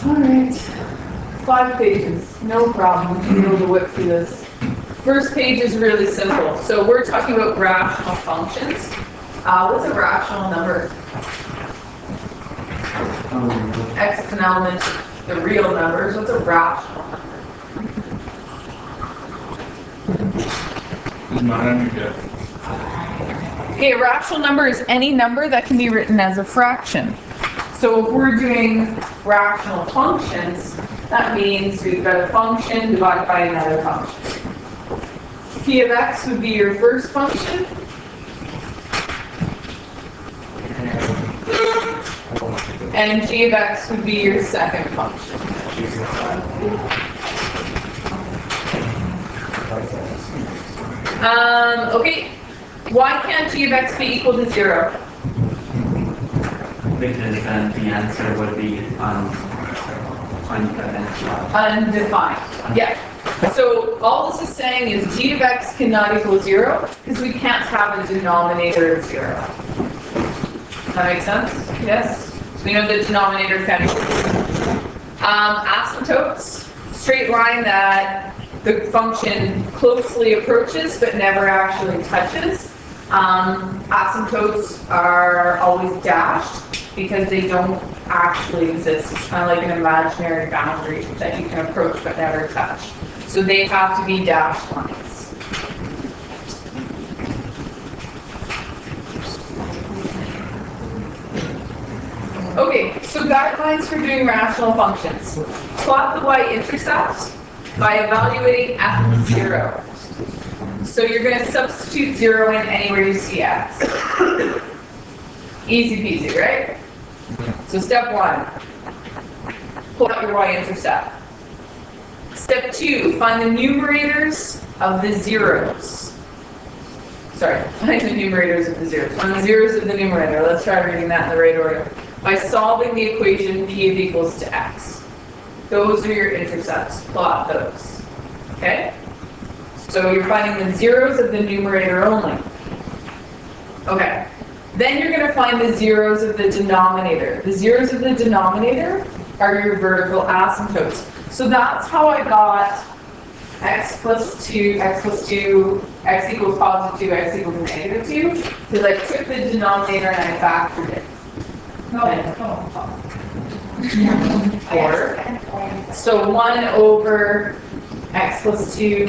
Alright, 5 pages, no problem, we'll be able to whip through this. First page is really simple. So we're talking about rational functions. What's a rational number? X is an element of the real numbers. What's a rational number? Not understood. Okay, a rational number is any number that can be written as a fraction. So if we're doing rational functions, that means we've got a function divided by another function. P of x would be your first function. And g of x would be your second function. Okay, why can't g of x be equal to 0? Because then the answer would be unidentified. Undefined. Yeah. So all this is saying is g of x cannot equal 0 because we can't have a denominator of 0. That makes sense? Yes? So we know the denominator can equal 0. Asymptotes, straight line that the function closely approaches but never actually touches. Asymptotes are always dashed because they don't actually exist. It's kind of like an imaginary boundary that you can approach but never touch. So they have to be dashed lines. Okay, so guidelines for doing rational functions. Plot the y-intercept by evaluating f of 0. So you're going to substitute 0 in anywhere you see x. Easy peasy, right? So step 1, plot your y-intercept. Step 2, find the numerators of the zeros. Sorry, find the numerators of the zeros. Find the zeros of the numerator. Let's try reading that in the right order. By solving the equation p of equals to x. Those are your intercepts. Plot those. Okay? So you're finding the zeros of the numerator only. Okay. Then you're going to find the zeros of the denominator. The zeros of the denominator are your vertical asymptotes. So that's how I got x plus 2, x equals positive 2, x equals negative 2, because I took the denominator and I factored it. Or, so 1 over x plus 2,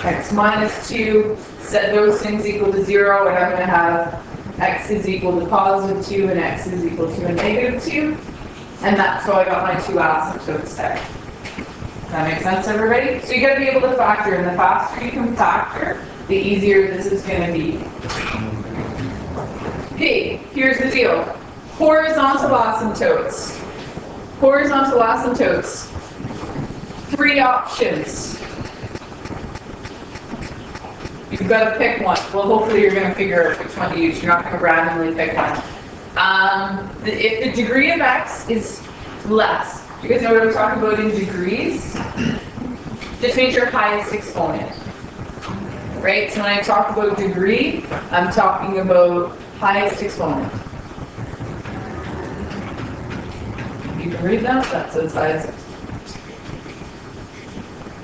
x minus 2, set those things equal to 0, and I'm going to have x is equal to positive 2 and x is equal to a negative 2. And that's how I got my 2 asymptotes there. That makes sense, everybody? So you got to be able to factor, and the faster you can factor, the easier this is going to be. Okay, here's the deal. Horizontal asymptotes. Horizontal asymptotes. 3 options. You've got to pick one. Well, hopefully you're going to figure out which one to use. You're not going to randomly pick one. If the degree of x is less, you guys know what I'm talking about in degrees? This means your highest exponent. Right? So when I talk about degree, I'm talking about highest exponent. You can read that? That says highest exponent.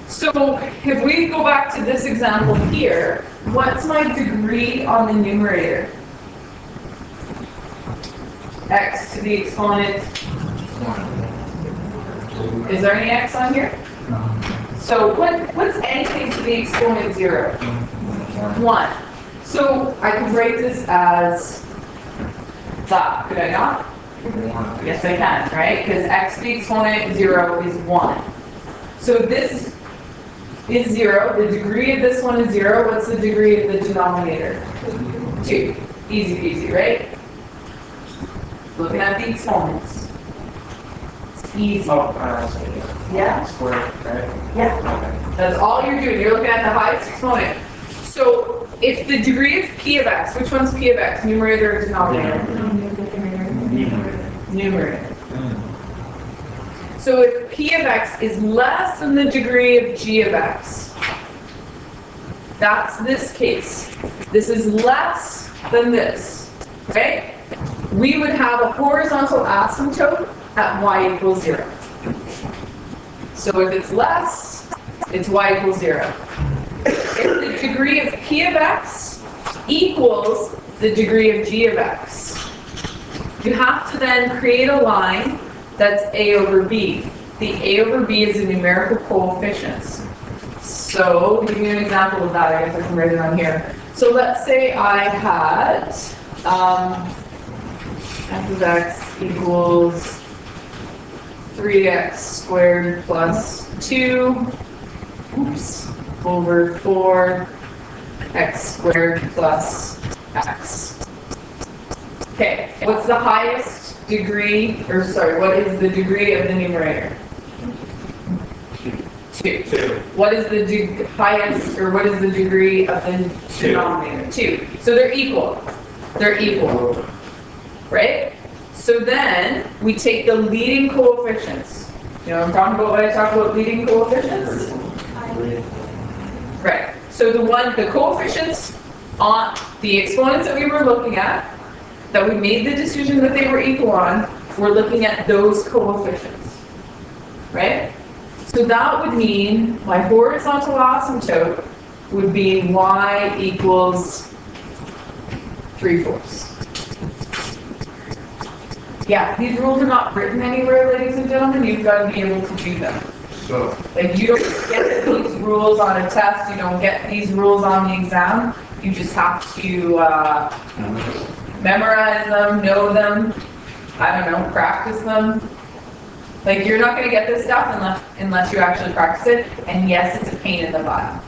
So if we go back to this example here, what's my degree on the numerator? X to the exponent. Is there any x on here? So what's anything to the exponent 0? 1. So I can write this as that. Could I not? Yes, I can, right? Because x to the exponent 0 is 1. So this is 0. The degree of this one is 0. What's the degree of the denominator? 2. Easy peasy, right? Looking at the exponents. It's easy. Yeah? Square, right? Yeah. That's all you're doing. You're looking at the highest exponent. So if the degree of p of x, which one's p of x? Numerator or denominator? Numerator. So if p of x is less than the degree of g of x, that's this case. This is less than this, right? We would have a horizontal asymptote at y equals 0. So if it's less, it's y equals 0. If the degree of p of x equals the degree of g of x, you have to then create a line that's a over b. The a over b is the numerical coefficients. So, to give you an example of that, I guess I can write it on here. So let's say I had f of x equals 3x squared plus 2, over 4x squared plus x. Okay, what's the highest degree, or sorry, what is the degree of the numerator? 2. What is the highest, or what is the degree of the denominator? 2. So they're equal. They're equal. Right? So then we take the leading coefficients. You know what I'm talking about when I talk about leading coefficients? Right. So the coefficients on the exponents that we were looking at, that we made the decision that they were equal on, we're looking at those coefficients. Right? So that would mean my horizontal asymptote would be y equals 3/4. Yeah, these rules are not written anywhere, ladies and gentlemen. You've got to be able to do them. So, Like, you don't get these rules on a test. You don't get these rules on the exam. You just have to memorize them, know them, I don't know, practice them. Like, you're not going to get this stuff unless you actually practice it. And yes, it's a pain in the butt.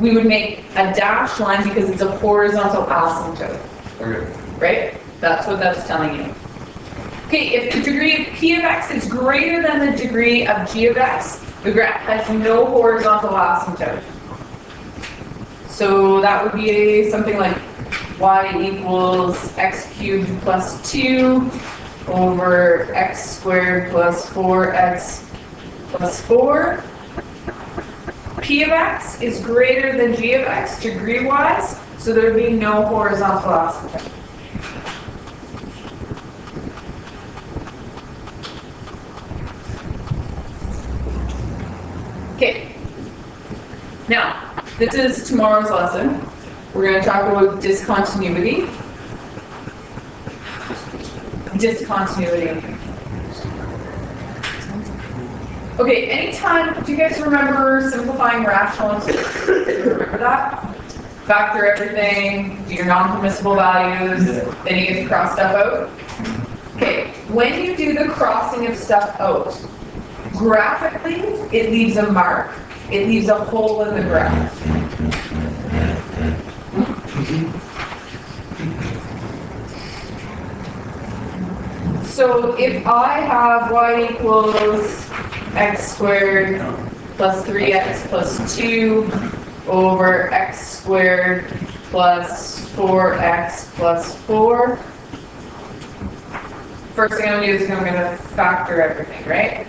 We would make a dashed line because it's a horizontal asymptote. okay. Right? That's what that's telling you. Okay, if the degree of p of x is greater than the degree of g of x, the graph has no horizontal asymptote. So that would be something like y equals x cubed plus 2 over x squared plus 4x plus 4. P of x is greater than g of x degree-wise, so there would be no horizontal asymptote. Okay. Now, this is tomorrow's lesson. We're going to talk about discontinuity. Discontinuity. Okay, anytime, do you guys remember simplifying rational expressions? Do you remember that? Factor everything, do your non-permissible values, then you get to cross stuff out. Okay, when you do the crossing of stuff out, graphically, it leaves a mark. It leaves a hole in the graph. So if I have y equals x squared plus 3x plus 2 over x squared plus 4x plus 4, first thing I'm going to do is I'm going to factor everything, right?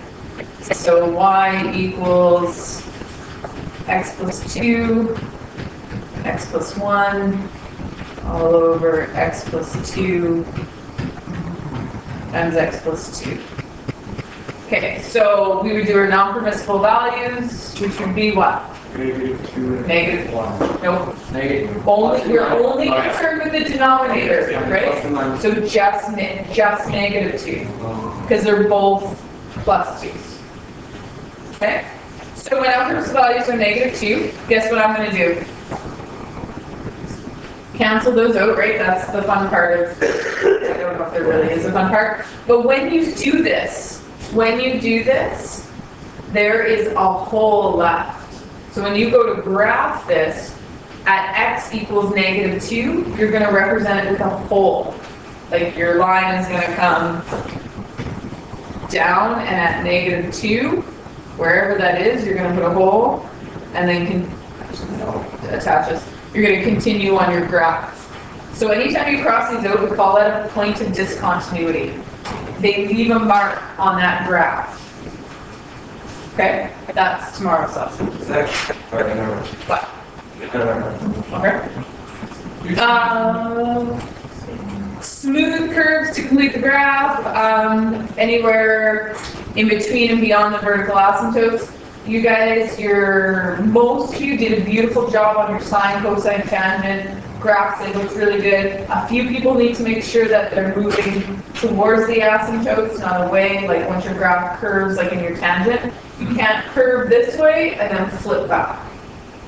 So y equals x plus 2, x plus 1, all over x plus 2 times x plus 2. Okay, so we would do our non-permissible values, which would be what? Negative 1. Nope. Negative. We're only concerned with the denominator, right? So just negative 2, because they're both plus 2s. Okay? So when outcomes values are negative 2, guess what I'm going to do? Cancel those out, right? That's the fun part of, I don't know if there really is a fun part. But when you do this, there is a hole left. So when you go to graph this, at x equals negative 2, you're going to represent it with a hole. Like your line is going to come down, and at negative 2, wherever that is, you're going to put a hole, and then attach this. You're going to continue on your graph. So anytime you cross these out, we call that a point of discontinuity. They leave a mark on that graph. Okay? That's tomorrow's lesson. What? Okay. Smooth curves to complete the graph. anywhere in between and beyond the vertical asymptotes. You guys, most of you did a beautiful job on your sine, cosine, tangent graphs. It looks really good. A few people need to make sure that they're moving towards the asymptotes, not away. Like once your graph curves, like in your tangent, you can't curve this way and then flip back.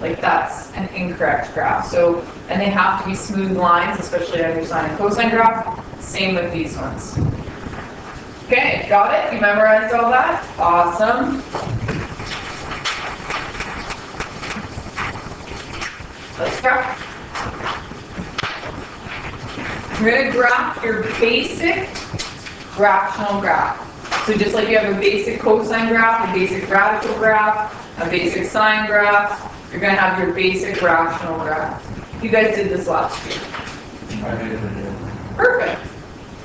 Like that's an incorrect graph. So, and they have to be smooth lines, especially on your sine and cosine graph. Same with these ones. Okay, got it? You memorized all that? Awesome. Let's graph. We're going to graph your basic rational graph. So just like you have a basic cosine graph, a basic radical graph, a basic sine graph, you're going to have your basic rational graph. You guys did this last year. Perfect.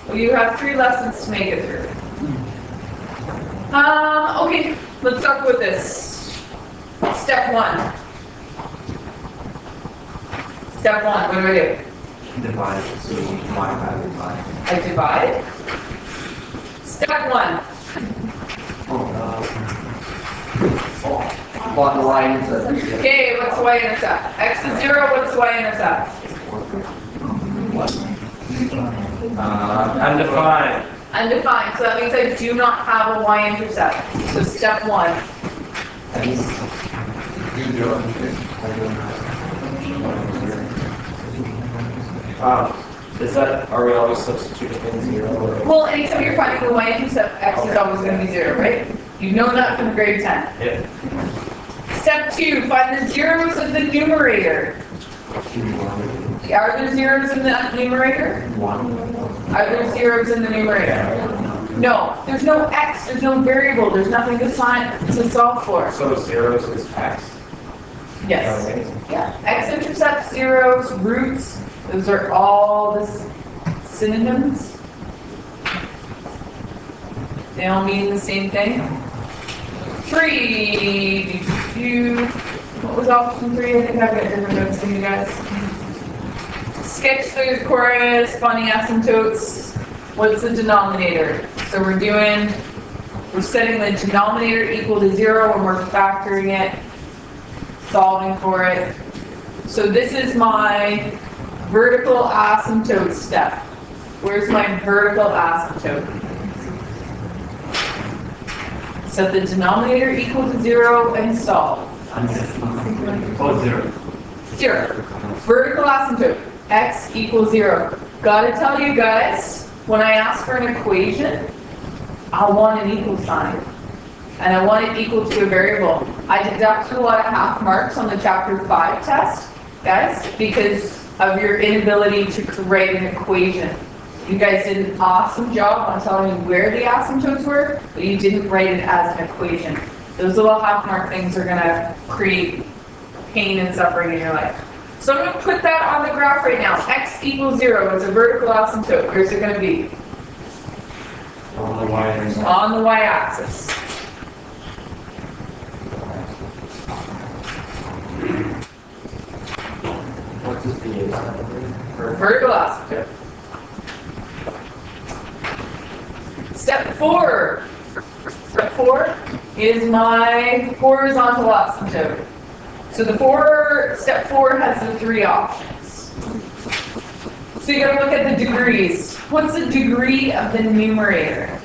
Well, you have 3 lessons to make it through. Okay, let's talk about this. Step 1. Step 1, what do I do? Divide, so y by divide. I divide. Step 1. Plot the y-intercept. Okay, what's the y-intercept? X is 0, what's the y-intercept? Undefined. Undefined, so that means I do not have a y-intercept. So step 1. Are we always substituting in 0? Or? Well, anytime you're finding the y-intercept, x is always going to be 0, right? You know that from grade 10. Yeah. Step 2, find the zeros of the numerator. Are there zeros in the numerator? Are there zeros in the numerator? No. There's no x, there's no variable, there's nothing to solve for. So zeros is x. Yes. Yeah. X-intercept, zeros, roots, those are all the synonyms. They all mean the same thing. 3. What was option 3? I think I've got different notes for you guys. Sketch the chorus, finding asymptotes. What's the denominator? So we're setting the denominator equal to 0 and we're factoring it, solving for it. So this is my vertical asymptote step. Where's my vertical asymptote? Set the denominator equal to 0 and solve. Oh, 0. 0. Vertical asymptote. X equals 0. Gotta tell you guys, when I ask for an equation, I want an equal sign. And I want it equal to a variable. I deducted a lot of half marks on the chapter 5 test, guys, because of your inability to write an equation. You guys did an awesome job on telling me where the asymptotes were, but you didn't write it as an equation. Those little half mark things are gonna create pain and suffering in your life. So I'm gonna put that on the graph right now. X equals 0, it's a vertical asymptote. Where's it gonna be? On the y-axis. On the y-axis. What is the Vertical asymptote. Step 4. Step 4 is my horizontal asymptote. So step 4 has the 3 options. So you gotta look at the degrees. What's the degree of the numerator?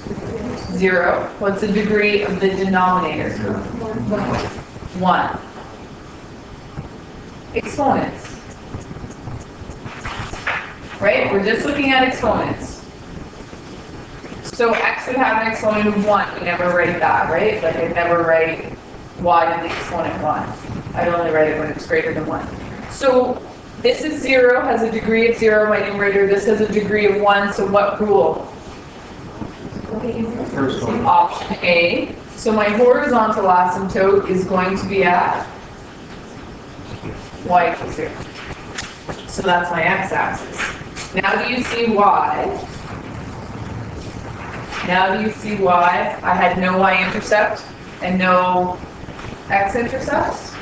0. What's the degree of the denominator? 1. Exponents. Right? We're just looking at exponents. So x would have an exponent of 1. We never write that, right? Like I'd never write y to the exponent 1. I'd only write it when it's greater than 1. So this is 0, has a degree of 0, my numerator. This has a degree of 1, so what rule? First one. Option A. So my horizontal asymptote is going to be at y equals 0. So that's my x-axis. Now do you see why? Now do you see why I had no y-intercept and no x-intercepts?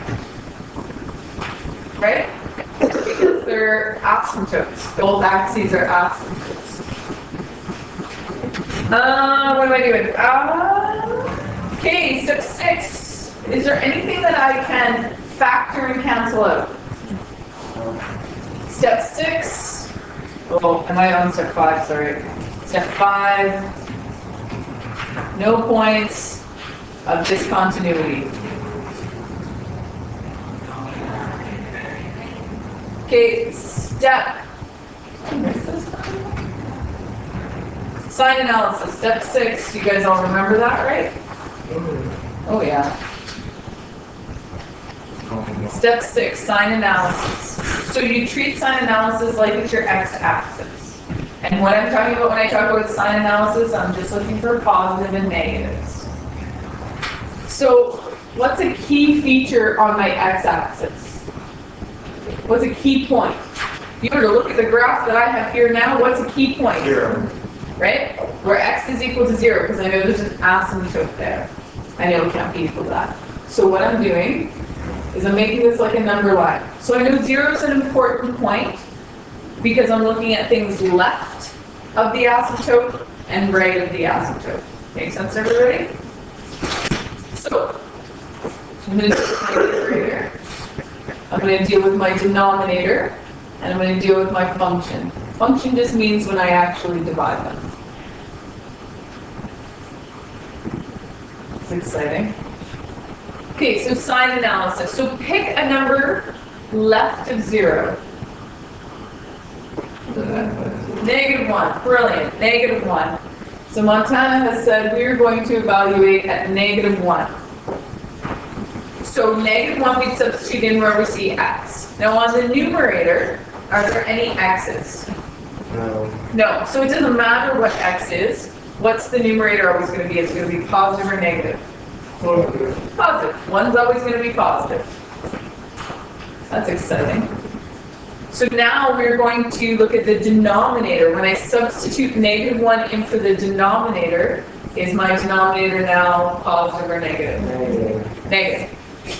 Right? Because they're asymptotes. Both axes are asymptotes. What am I doing? Okay, step 6. Is there anything that I can factor and cancel out? Step 6. Oh, am I on step 5? Sorry. Step 5. No points of discontinuity. Okay, step. Sign analysis, step 6. You guys all remember that, right? Oh, yeah. Step 6, sign analysis. So you treat sign analysis like it's your x-axis. And what I'm talking about when I talk about sign analysis, I'm just looking for positive and negatives. So what's a key feature on my x-axis? What's a key point? If you were to look at the graph that I have here now, what's a key point? 0. Right? Where x is equal to 0, because I know there's an asymptote there. I know it can't be equal to that. So what I'm doing is I'm making this like a number line. So I know 0 is an important point because I'm looking at things left of the asymptote and right of the asymptote. Make sense, everybody? So I'm going to deal with my numerator. I'm going to deal with my denominator, and I'm going to deal with my function. Function just means when I actually divide them. It's exciting. Okay, so sign analysis. So pick a number left of 0. -1. Brilliant. -1. So Montana has said we are going to evaluate at -1. So -1 we substitute in where we see x. Now on the numerator, are there any x's? No. No. So it doesn't matter what x is. What's the numerator always going to be? It's going to be positive or negative? Positive. One's always going to be positive. That's exciting. So now we're going to look at the denominator. When I substitute -1 in for the denominator, is my denominator now positive or negative? Negative. Negative.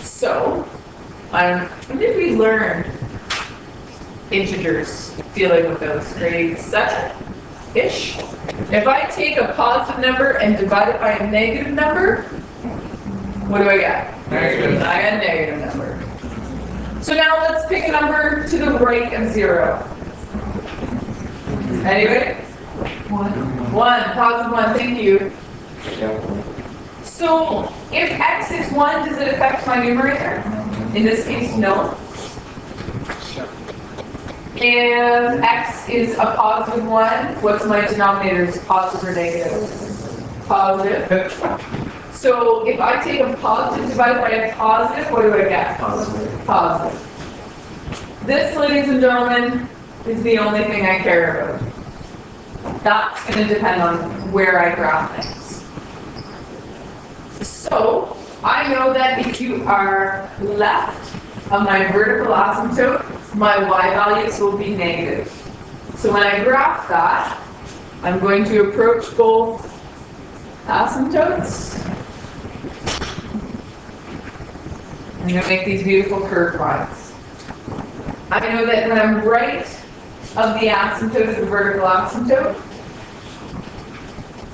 So, when did we learn integers, dealing with those? Grade 7-ish? If I take a positive number and divide it by a negative number, what do I get? Negative. I get a negative number. So now let's pick a number to the right of 0. Anybody? 1. Positive 1, thank you. Yeah. So if x is 1, does it affect my numerator? In this case, no. If x is a positive 1, what's my denominator? Is it positive or negative? Positive. So if I take a positive divided by a positive, what do I get? Positive. Positive. This, ladies and gentlemen, is the only thing I care about. That's going to depend on where I graph things. So I know that if you are left of my vertical asymptote, my y values will be negative. So when I graph that, I'm going to approach both asymptotes. I'm going to make these beautiful curved lines. I know that when I'm right of the asymptote of the vertical asymptote,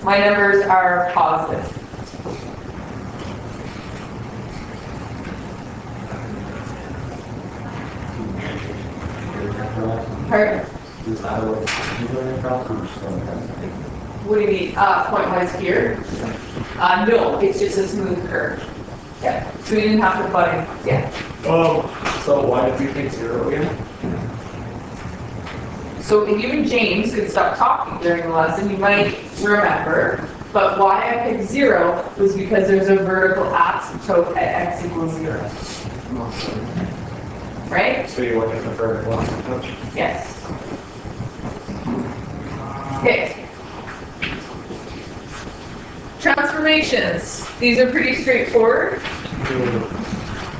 my numbers are positive. Pardon? What do you mean? Point-wise here? No, it's just a smooth curve. Yeah, so we didn't have to put in, yeah. So why did we pick 0 again? So if you and James could stop talking during the lesson, you might remember. But why I picked 0 was because there's a vertical asymptote at x equals 0. Right? So you look at the vertical asymptote. Yes. Okay. Transformations. These are pretty straightforward.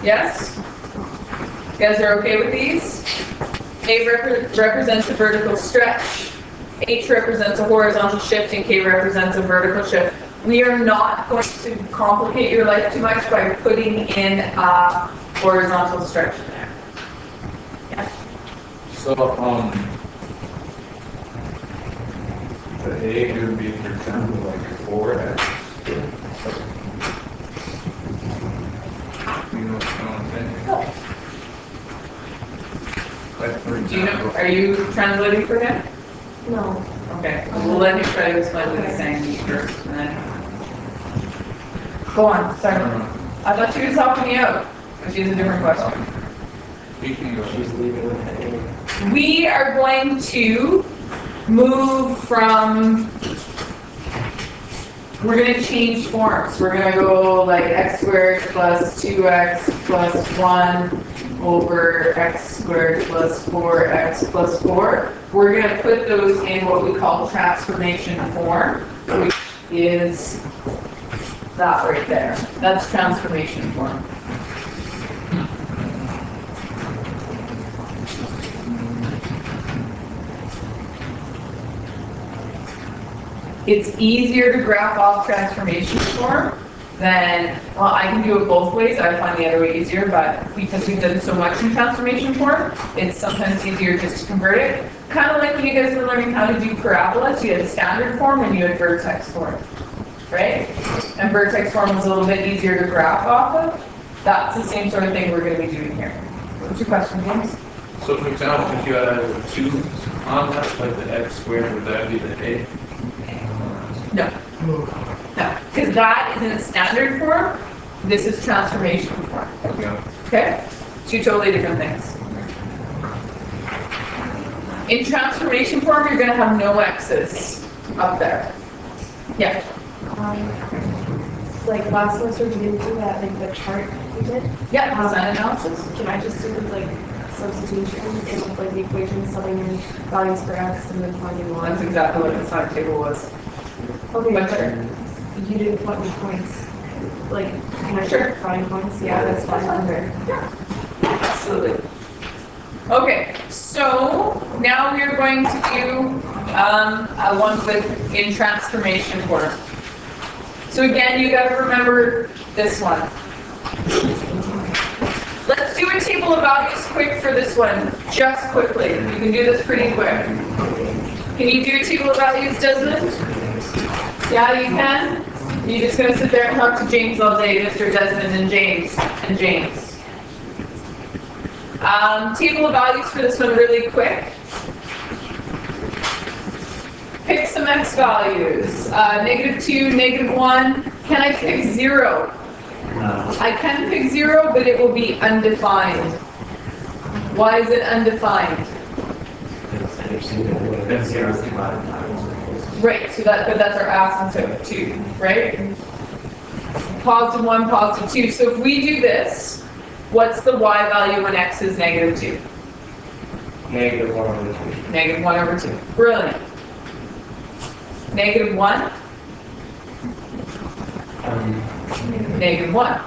Yes? You guys are okay with these? A represents a vertical stretch. H represents a horizontal shift, and K represents a vertical shift. We are not going to complicate your life too much by putting in a horizontal stretch in there. Yeah. So, The A would be for example like 4x. You know what I'm saying? Like for Do you know, example, are you translating for him? No. Okay, well, let me try to explain what he's saying first, and then. Go on, sorry. I thought she was helping me out, but she has a different question. you can go. She's leaving with the A. We are going to move from, we're gonna change forms. We're gonna go like x squared plus 2x plus 1 over x squared plus 4x plus 4. We're gonna put those in what we call transformation form, which is that right there. That's transformation form. It's easier to graph off transformation form than, well, I can do it both ways. I find the other way easier, but because we've done so much in transformation form, it's sometimes easier just to convert it. Kind of like when you guys were learning how to do parabolas, you had standard form and you had vertex form, right? And vertex form was a little bit easier to graph off of. That's the same sort of thing we're going to be doing here. What's your question, James? So for example, if you had 2 on that, like the x squared, would that be the A? No. No, because that is in standard form. This is transformation form. Yeah. Okay? Two totally different things. In transformation form, you're going to have no x's up there. Yeah. Like last semester we didn't do that, like the chart we did. Yeah, design analysis. Can I just do like substitution in like the equation, subbing in values for x and then finding y? That's exactly what the side table was. Okay, But but you didn't put any points. Like, can I Sure. find points? Yeah, that's fine. Okay. Absolutely. Okay, so now we are going to do a one with in transformation form. So again, you got to remember this one. Let's do a table of values quick for this one, just quickly. You can do this pretty quick. Can you do a table of values, Desmond? Yeah, you can? You're just going to sit there and talk to James all day, Mr. Desmond and James and James. Table of values for this one really quick. Pick some x values. -2, -1. Can I pick 0? I can pick 0, but it will be undefined. Why is it undefined? That's 0 divided by. Right, so but that's our asymptote too, right? +1, +2. So if we do this, what's the y value when x is -2? -1 over 2. -1 over 2. Brilliant. -1? -1.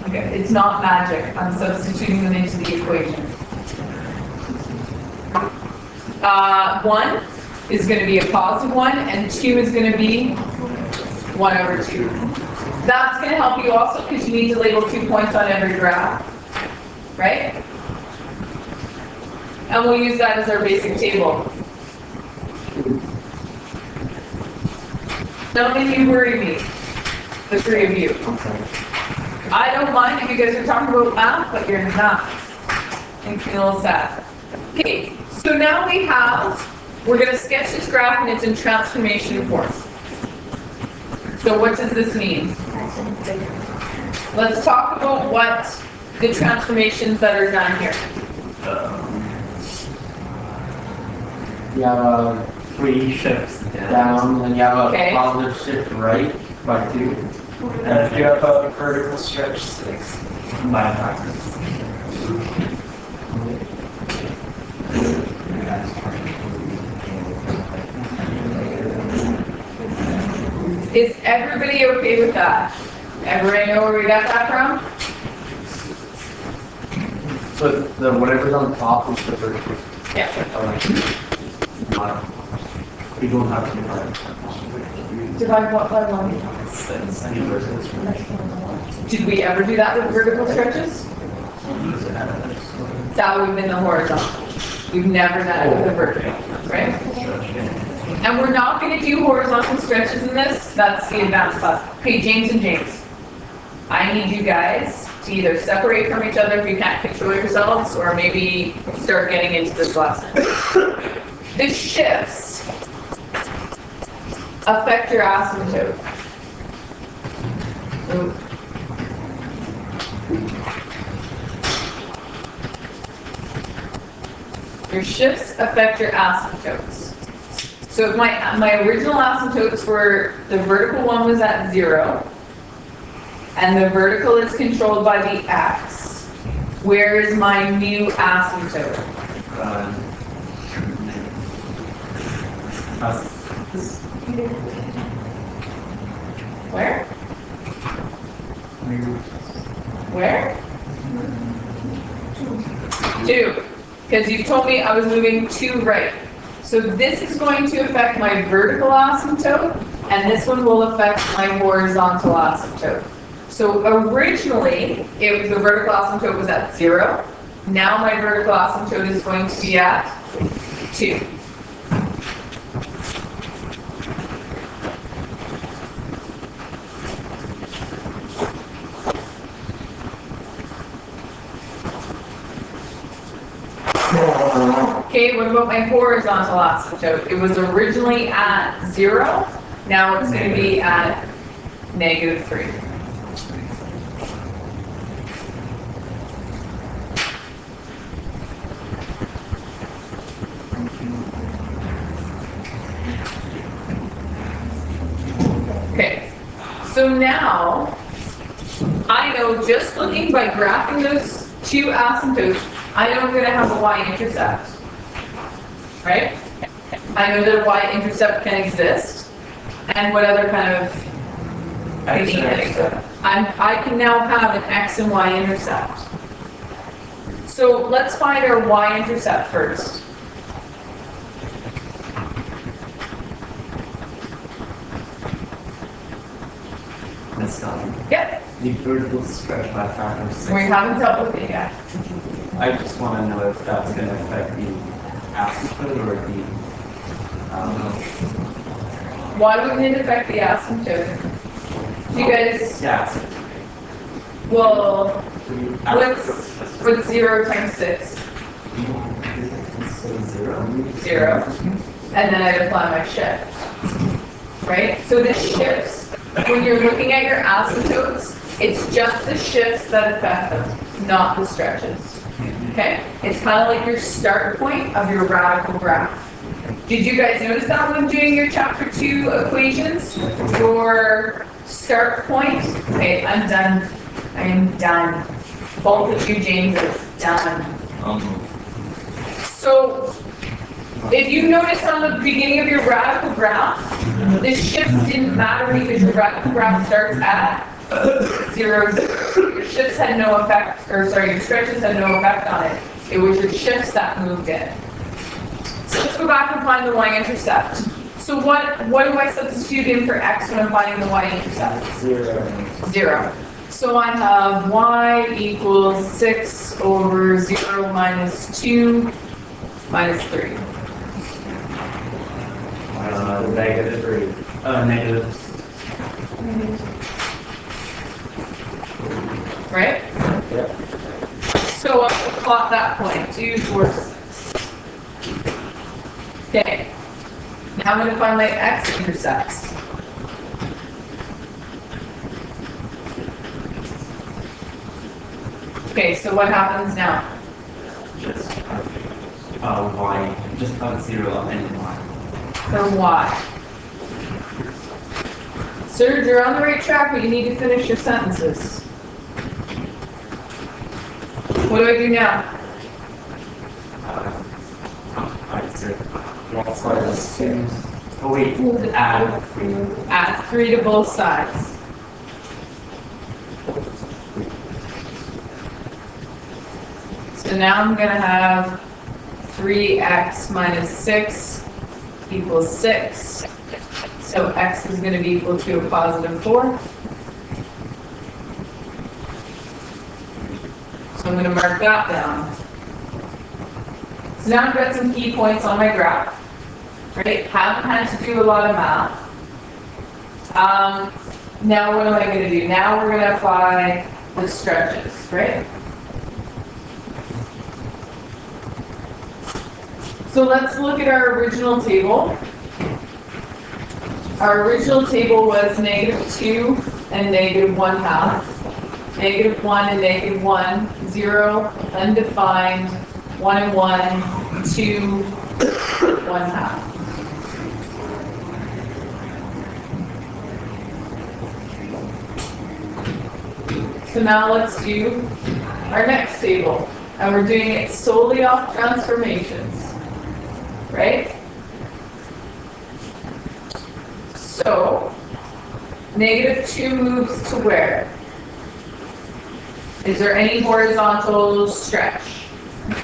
Okay, it's not magic. I'm substituting them into the equation. 1 is going to be a +1, and 2 is going to be 1 over 2. That's going to help you also because you need to label 2 points on every graph, right? And we'll use that as our basic table. Don't make you worry me, the three of you. I don't mind if you guys are talking about math, but you're not. Makes me a little sad. Okay, so now we're going to sketch this graph and it's in transformation form. So what does this mean? Let's talk about what the transformations that are done here. You have 3 shifts down, and you have a Okay. positive shift right by 2. And if you have a vertical stretch 6. By a factor. Is everybody okay with that? Everybody know where we got that from? So the whatever's on top is the vertical. Yeah. We don't have to divide. Divide what by 1? Any versus. Did we ever do that with vertical stretches? That would have been the horizontal. We've never done it with a vertical, right? And we're not gonna do horizontal stretches in this, that's the advanced class. Okay, James and James, I need you guys to either separate from each other if you can't control yourselves, or maybe start getting into this lesson. The shifts affect your asymptote. Ooh. Your shifts affect your asymptotes. So if my original asymptotes were, the vertical one was at 0, and the vertical is controlled by the x, where is my new asymptote? Where? Where? 2. Because you told me I was moving to right. So this is going to affect my vertical asymptote, and this one will affect my horizontal asymptote. So originally, the vertical asymptote was at 0. Now my vertical asymptote is going to be at 2. Okay, what about my horizontal asymptote? It was originally at 0, now it's going to be at -3. Okay, so now I know just looking by graphing those two asymptotes, I know I'm going to have a y-intercept. Right? I know that a y-intercept can exist. And what other kind of thinking can exist? I can now have an x and y-intercept. So let's find our y-intercept first. Let's start. Yep, The vertical stretch by factor of 6. we haven't dealt with it yet. I just want to know if that's going to affect the asymptote or the, Why wouldn't it affect the asymptote? You guys, yeah, well, what's 0 times 6? so 0. 0. And then I'd apply my shift. Right? So the shifts, when you're looking at your asymptotes, it's just the shifts that affect them, not the stretches. Okay? It's kind of like your start point of your radical graph. Did you guys notice that when doing your chapter 2 equations? Your start point, okay, I'm done. I am done. Both of you, James, is done. So, if you notice on the beginning of your radical graph, the shifts didn't matter because your radical graph starts at 0, 0. Your shifts had no effect, or sorry, your stretches had no effect on it. It was your shifts that moved in. So let's go back and find the y-intercept. So what do I substitute in for x when I'm finding the y-intercept? 0. 0. So I have y equals 6 over 0 minus 2 minus 3. -3. Negative. Right? Yep. So I'll plot that point, 2, 4, 6. Okay. Now I'm going to find my x-intercepts. Okay, so what happens now? Just y. Just about 0 and y. For y. Sir, you're on the right track, but you need to finish your sentences. What do I do now? Oh wait, add 3. Add 3 to both sides. So now I'm going to have 3x minus 6 equals 6. So x is going to be equal to a positive 4. So I'm going to mark that down. So now I've got some key points on my graph, right? Haven't had to do a lot of math. Now what am I going to do? Now we're going to apply the stretches, right? So let's look at our original table. Our original table was -2 and -1/2. -1 and -1, 0, undefined, 1 and 1, 2, 1/2. So now let's do our next table, and we're doing it solely off transformations, right? So, -2 moves to where? Is there any horizontal stretch?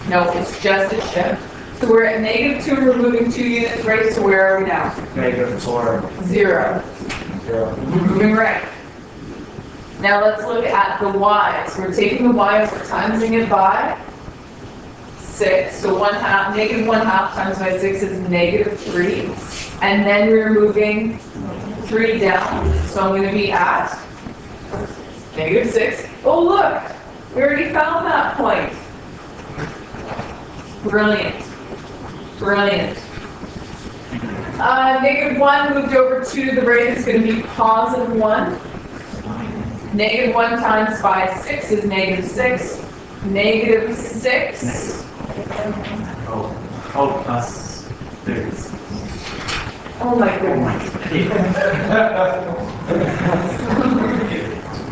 No, it's just a shift. So we're at -2, we're moving 2 units right, so where are we now? -4. 0. 0. We're moving right. Now let's look at the y's. We're taking the y's, we're timesing it by 6. So -1/2 times by 6 is -3. And then we're moving 3 down. So I'm going to be at -6. Oh look, we already found that point. Brilliant. Brilliant. -1 moved over to the right is going to be +1. -1 times by 6 is -6. -6. Oh, plus 30. Oh my goodness.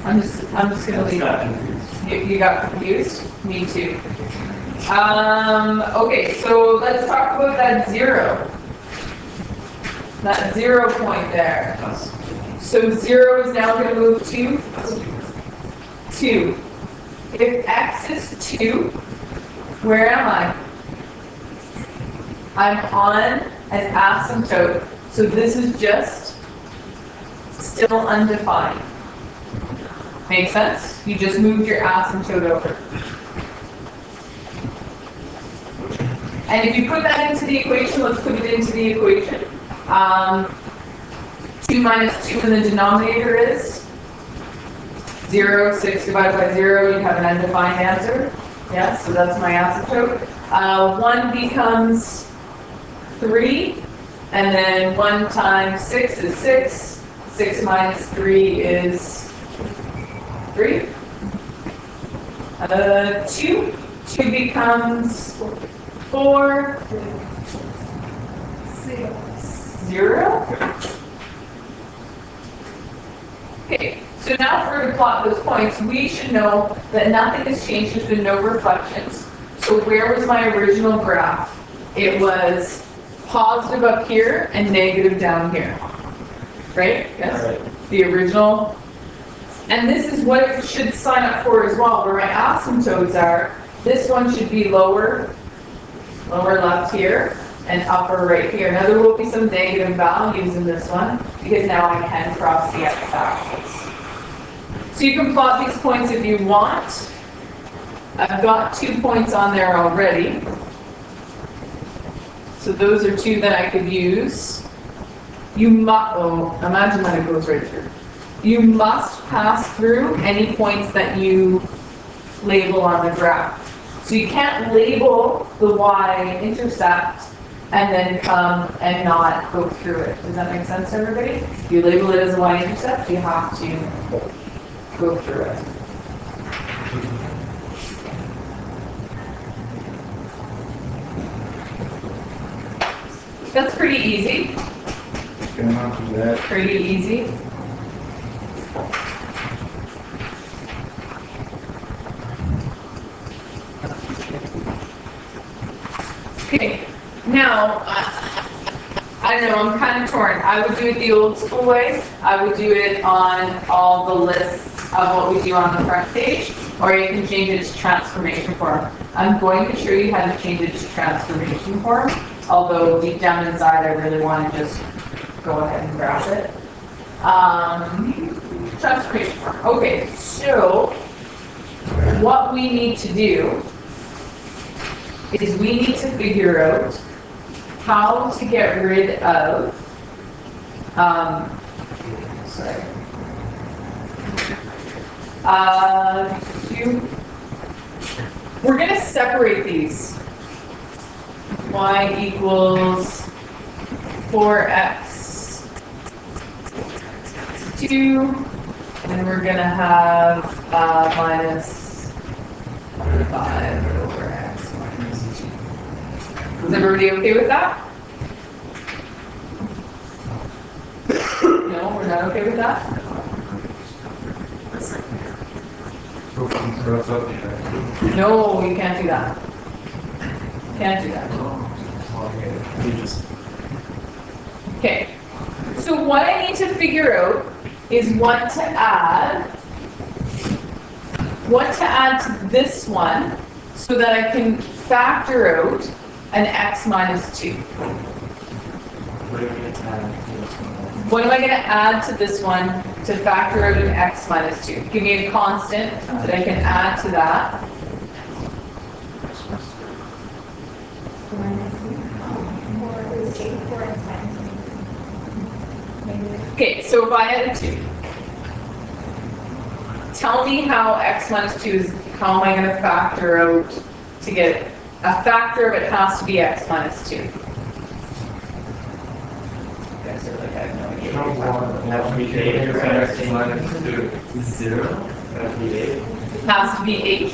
I'm just gonna leave that. You got confused? Me too. Okay, so let's talk about that 0. That 0 point there. So 0 is now going to move to 2. If x is 2, where am I? I'm on an asymptote. So this is just still undefined. Make sense? You just moved your asymptote over. And if you put that into the equation, let's put it into the equation. 2 minus 2 in the denominator is 0. 6 divided by 0, you have an undefined answer. Yeah, so that's my asymptote. 1 becomes 3, and then 1 times 6 is 6. 6 minus 3 is 3. 2. 2 becomes 4. 0. Okay, so now if we're to plot those points, we should know that nothing has changed. There's been no reflections. So where was my original graph? It was positive up here and negative down here. Right? Yes? Right. The original. And this is what it should sign up for as well, where my asymptotes are. This one should be lower left here, and upper right here. Now there will be some negative values in this one, because now I can cross the x-axis. So you can plot these points if you want. I've got 2 points on there already. So those are 2 that I could use. Imagine that it goes right through. You must pass through any points that you label on the graph. So you can't label the y-intercept and then come and not go through it. Does that make sense to everybody? If you label it as a y-intercept, you have to go through it. That's pretty easy. Pretty easy. Okay, now, I don't know, I'm kind of torn. I would do it the old school way. I would do it on all the lists of what we do on the front page, or you can change it to transformation form. I'm going to show you how to change it to transformation form, although deep down inside I really want to just go ahead and grab it. Transformation form. Okay, so what we need to do is we need to figure out how to get rid of, sorry. We're gonna separate these. Y equals 4x 2, and we're gonna have minus 5 over x minus 2. Is everybody okay with that? No, we're not okay with that? No, you can't do that. Can't do that. Okay, so what I need to figure out is what to add to this one so that I can factor out an x minus 2. What am I going to add to this one to factor out an x minus 2? Give me a constant that I can add to that. Okay, so if I add a 2, tell me how x minus 2 is, how am I going to factor out to get a factor of it has to be x minus 2. You guys are like, I have no idea. Have to be 8. Has to be 8.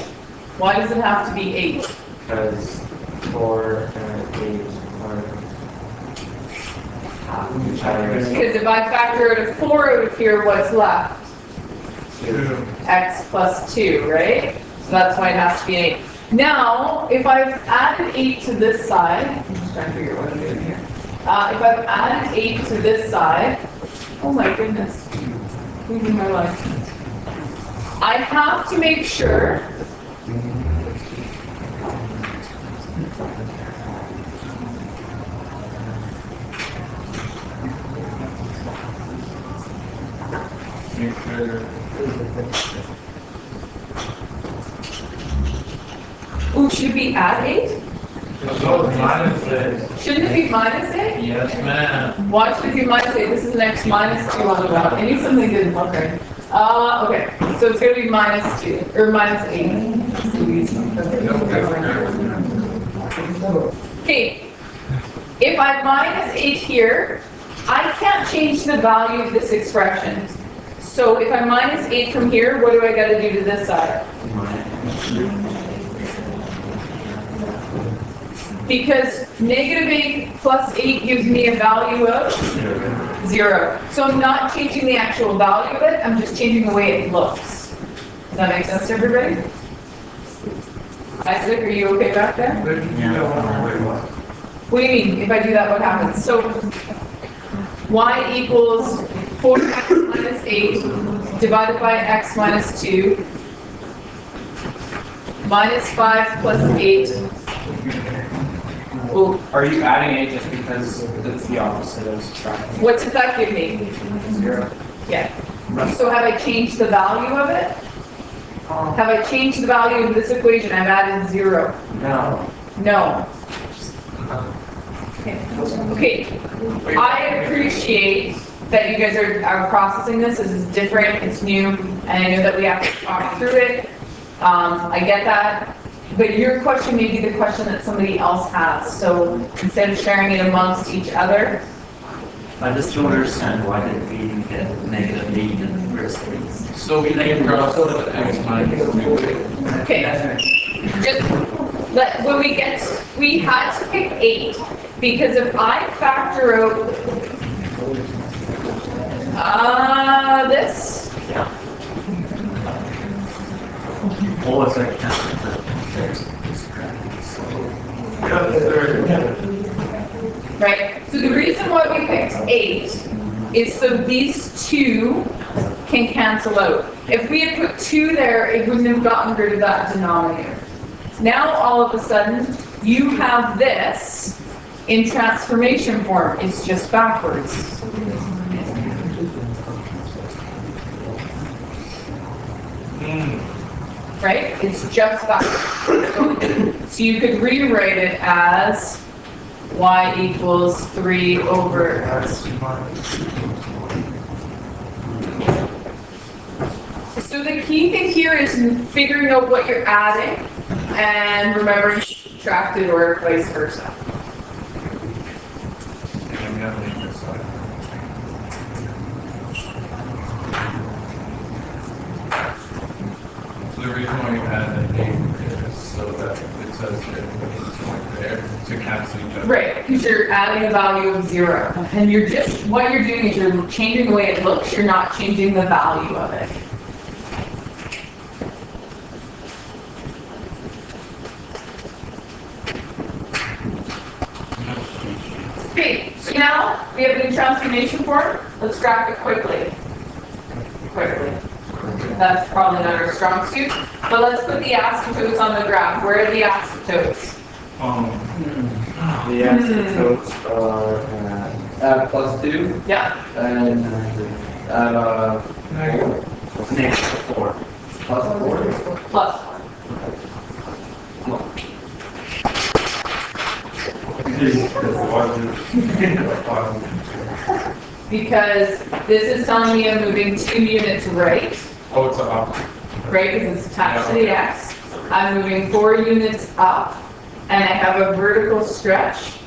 Why does it have to be 8? Because 4 and 8 are half of each other. Because if I factor out a 4 out of here, what's left? X plus 2, right? So that's why it has to be 8. Now, if I've added 8 to this side, I'm just trying to figure out what I'm doing here. If I've added 8 to this side, oh my goodness, losing my life. I have to make sure Ooh, should it be at 8? Shouldn't it be minus 8? Yes, ma'am. Why should it be minus 8? This is an x minus 2 on the bottom. I need something good. Okay. Okay. So it's going to be minus 2, or minus 8. Okay. If I minus 8 here, I can't change the value of this expression. So if I minus 8 from here, what do I got to do to this side? Because negative 8 plus 8 gives me a value of 0. So I'm not changing the actual value of it, I'm just changing the way it looks. Does that make sense to everybody? Isaac, are you okay back there? What do you mean? If I do that, what happens? So y equals 4x minus 8 divided by x minus 2 minus 5 plus 8. Ooh. Are you adding 8 just because it's the opposite of subtracting? What does that give me? 0. Yeah. So have I changed the value of it? Have I changed the value of this equation? I've added 0. No. No. Okay. I appreciate that you guys are processing this. This is different, it's new, and I know that we have to talk through it. I get that. But your question may be the question that somebody else has. So instead of sharing it amongst each other. I just don't understand why did we even get negative 8 in the first place? So we can cross the x minus 2. Okay. Just when we had to pick 8 because if I factor out this. Oh, it's like Right, so the reason why we picked 8 is so these 2 can cancel out. If we had put 2 there, it wouldn't have gotten rid of that denominator. Now all of a sudden, you have this in transformation form. It's just backwards. Right? It's just backwards. So you could rewrite it as y equals 3 over, so the key thing here is figuring out what you're adding and remembering to subtract it or vice versa. And we have to make this side. So the reason why you add the 8 is so that it says that it's point there to cancel each other. Right, because you're adding a value of 0. And you're just, what you're doing is you're changing the way it looks, you're not changing the value of it. Okay, so now we have a new transformation form. Let's graph it quickly. That's probably not our strong suit, but let's put the asymptotes on the graph. Where are the asymptotes? The asymptotes are at +2 Yeah, and -4. +4? plus 1. Because this is telling me I'm moving 2 units right, Oh, it's up. right, because it's attached to the x. I'm moving 4 units up, and I have a vertical stretch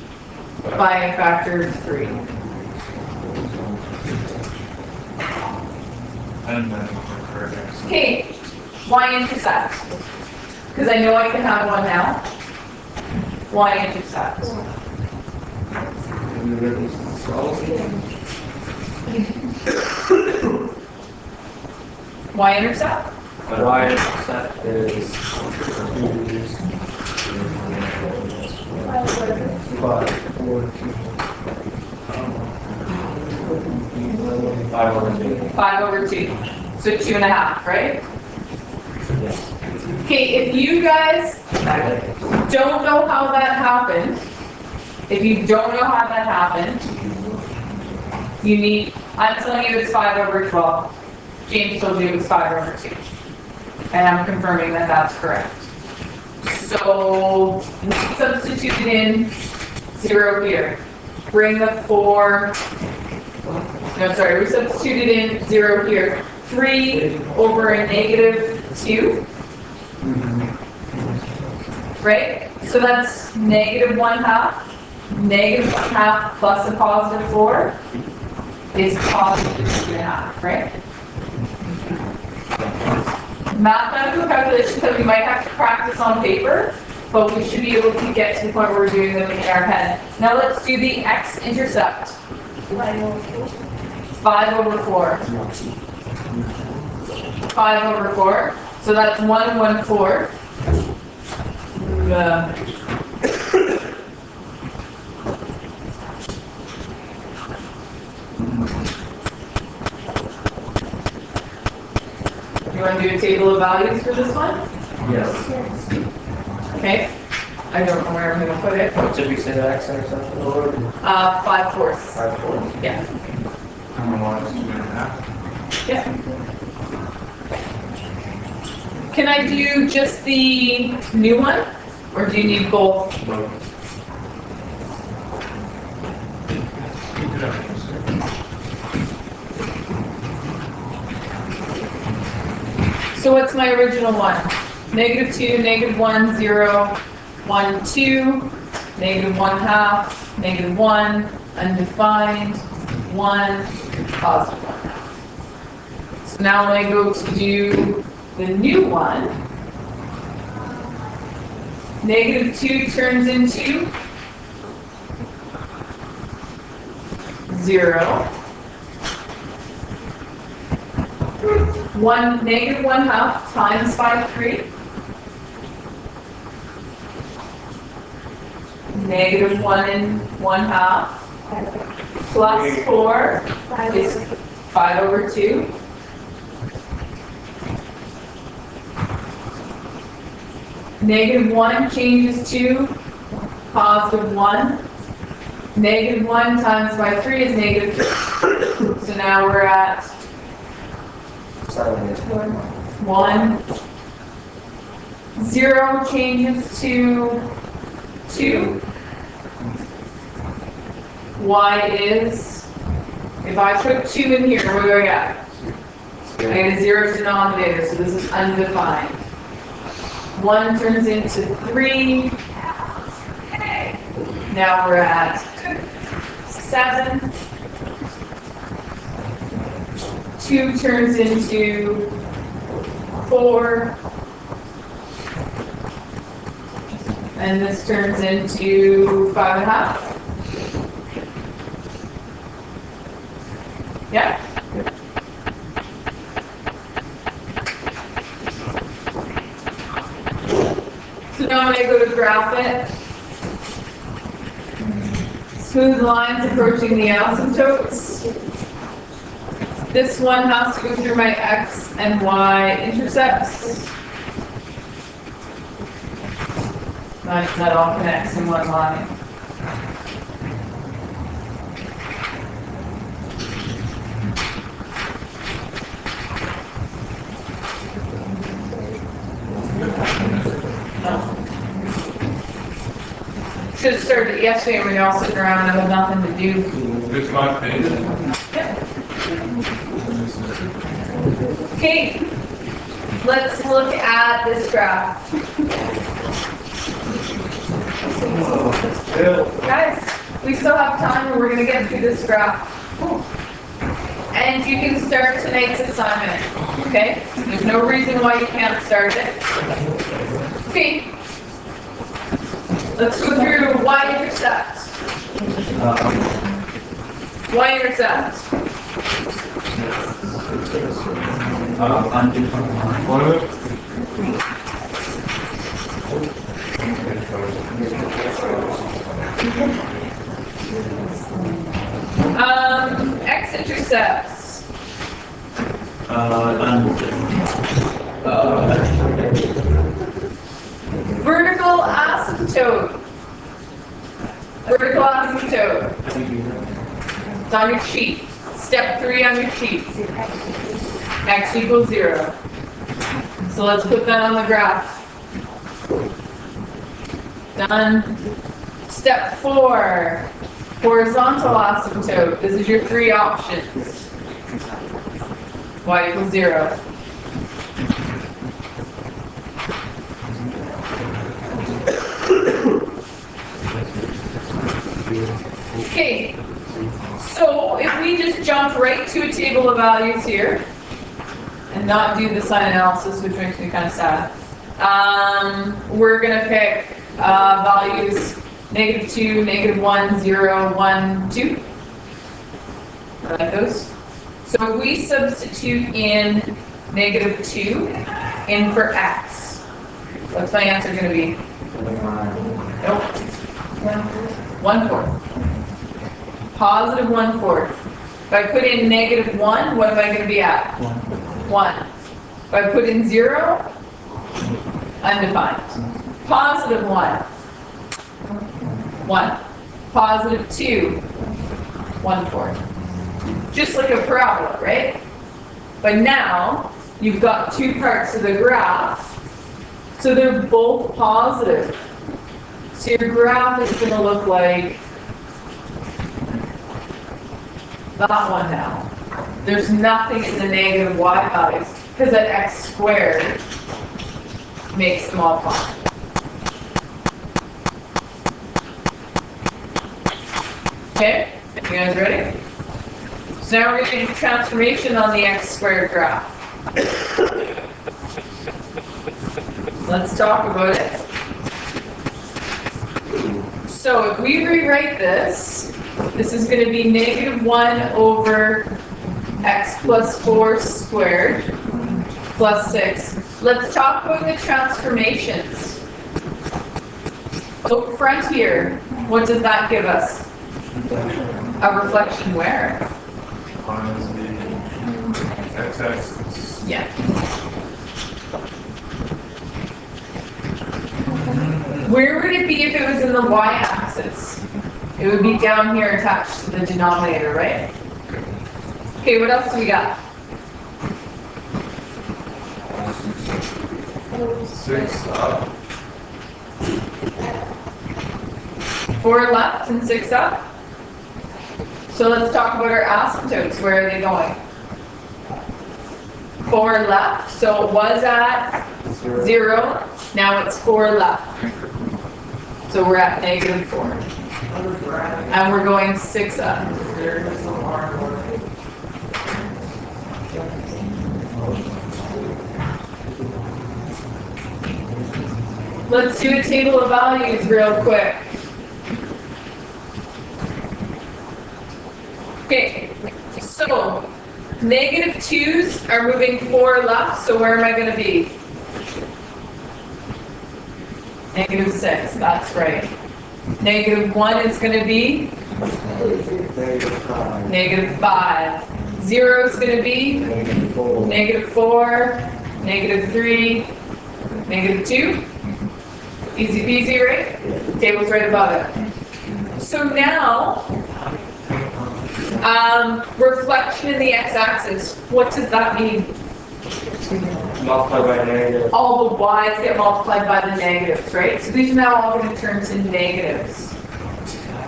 by a factor of 3. And then the correct X. Okay, y-intercept. Because I know I can have one now. Y-intercept. Y-intercept? Y-intercept is 5 over 2. So 2.5, right? Okay, if you guys don't know how that happened, you need, I'm telling you it's 5 over 12. James told you it was 5 over 2. And I'm confirming that that's correct. So we substituted in 0 here. Bring the 4, no, sorry, we substituted in 0 here. 3 over a -2. Right? So that's -1/2. -1/2 plus a +4 is +2.5, right? Mathematical calculations that we might have to practice on paper, but we should be able to get to the point where we're doing them in our head. Now let's do the x-intercept. 5 over 4. 5 over 4. So that's 1 1/4. You want to do a table of values for this one? Yes. Okay. I don't know where I'm going to put it. What did we say the x-intercept was? 5/4. 5/4. Yeah. And the y is 2.5. Yeah. Can I do just the new one? Or do you need both? So what's my original one? -2, -1, 0, 1, 2, -1/2, -1, undefined, 1, +1/2. So now when I go to do the new one, -2 turns into 0. 1 times by 3. -1 1/2 plus 4 is 5 over 2. -1 changes to +1. -1 times by 3 is -3. So now we're at 1, 0 changes to 2. Y is, if I put 2 in here, what do I got? I get a 0 denominator, so this is undefined. 1 turns into 3. Now we're at 7. 2 turns into 4. And this turns into 5.5. Yeah? So now when I go to graph it, smooth lines approaching the asymptotes. This one has to go through my x and y intercepts. Nice, that all connects in one line. Should have started it yesterday when we were all sitting around and had nothing to do. This my page. Okay, let's look at this graph. Guys, we still have time and we're going to get through this graph. And you can start tonight's assignment, okay? There's no reason why you can't start it. Okay, let's go through y-intercept. Y-intercept. X-intercepts. Vertical asymptote. Vertical asymptote. It's on your sheet. Step 3 on your sheet. X equals 0. So let's put that on the graph. Done. Step 4. Horizontal asymptote. This is your 3 options. Y equals 0. Okay, so if we just jump right to a table of values here and not do the sign analysis, which makes me kind of sad, we're going to pick values -2, -1, 0, 1, 2. I like those. So we substitute in -2 in for x. What's my answer going to be? Nope. 1/4. Positive 1/4. If I put in -1, what am I going to be at? 1. If I put in 0, undefined. Positive 1. 1. Positive 2. 1/4. Just like a parabola, right? But now, you've got 2 parts of the graph, so they're both positive. So your graph is going to look like that one now. There's nothing in the negative y values, because that x squared makes them all positive. Okay, you guys ready? So now we're going to do transformation on the x squared graph. Let's talk about it. So if we rewrite this, this is going to be -1 over x plus 4 squared plus 6. Let's talk about the transformations. Up front here, what does that give us? A reflection where? X-axis. Yeah. Where would it be if it was in the y-axis? It would be down here attached to the denominator, right? Okay, what else do we got? 6 up. 4 left and 6 up. So let's talk about our asymptotes. Where are they going? 4 left. So it was at 0. Now it's 4 left. So we're at -4. And we're going 6 up. Let's do a table of values real quick. Okay, so -2's are moving 4 left, so where am I going to be? -6, that's right. -1 is going to be -5. 0 is going to be -4, -3, -2. Easy peasy, right? Table's right above it. So now, reflection in the x-axis. What does that mean? Multiplied by negative. All the y's get multiplied by the negatives, right? So these are now all going to turn to negatives.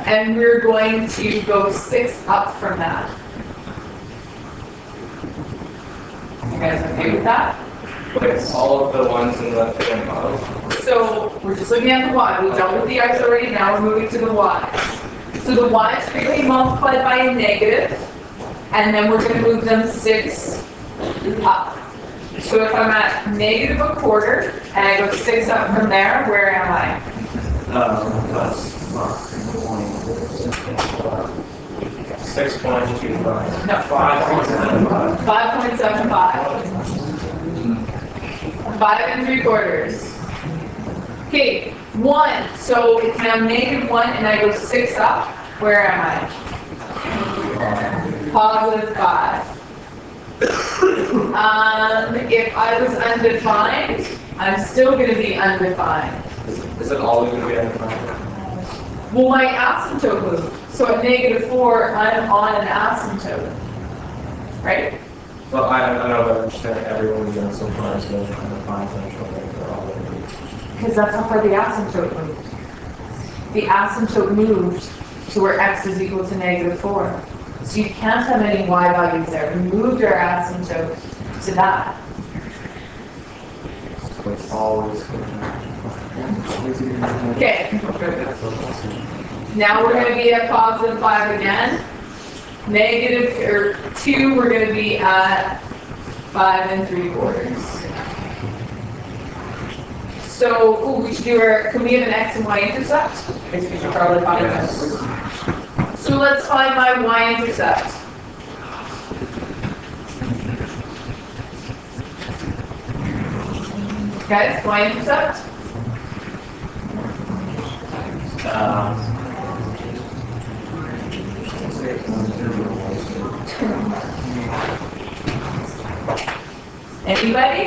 And we're going to go 6 up from that. You guys okay with that? With all of the ones in the thing above. So we're just looking at the y. We dealt with the x already, now we're moving to the y. So the y is going to be multiplied by a negative, and then we're going to move them 6 up. So if I'm at -1/4, and I go 6 up from there, where am I? Plus 6.25. No, 5.75. 5.75. 5 3/4. Okay, 1. So if I'm -1 and I go 6 up, where am I? +5. If I was undefined, I'm still going to be undefined. Is it always going to be undefined? Well, my asymptote moved. So at -4, I'm on an asymptote. Right? Well, I know, but I'm just saying everyone we've done so far is going to undefined central rate for all of them. Because that's not where the asymptote moved. The asymptote moved to where x is equal to -4. So you can't have any y values there. We moved our asymptote to that. So it's always going to Okay. Now we're going to be at +5 again. -2, we're going to be at 5 3/4. So, ooh, we should do can we have an x and y intercept? I guess we should probably find that. So let's find my y-intercept. Guys, y-intercept? Anybody?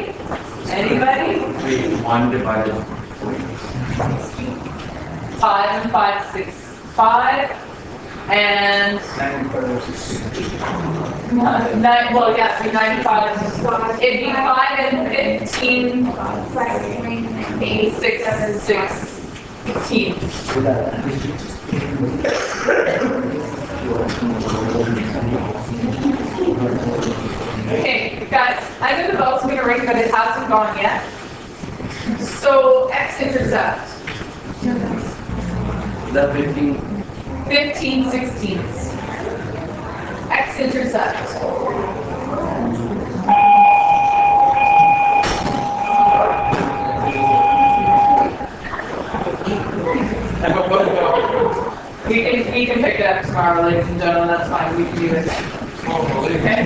Anybody? 1 divided 5 and 5, 6, 5. And 9, well, yes, 95. It'd be 5 and 15, 6 and 16. Okay, guys, I know the bell's going to ring, but it hasn't gone yet. So, x-intercept. the 15. 15 sixteenths. X-intercept. We can pick it up tomorrow, ladies and gentlemen, that's fine, we can do it. Okay?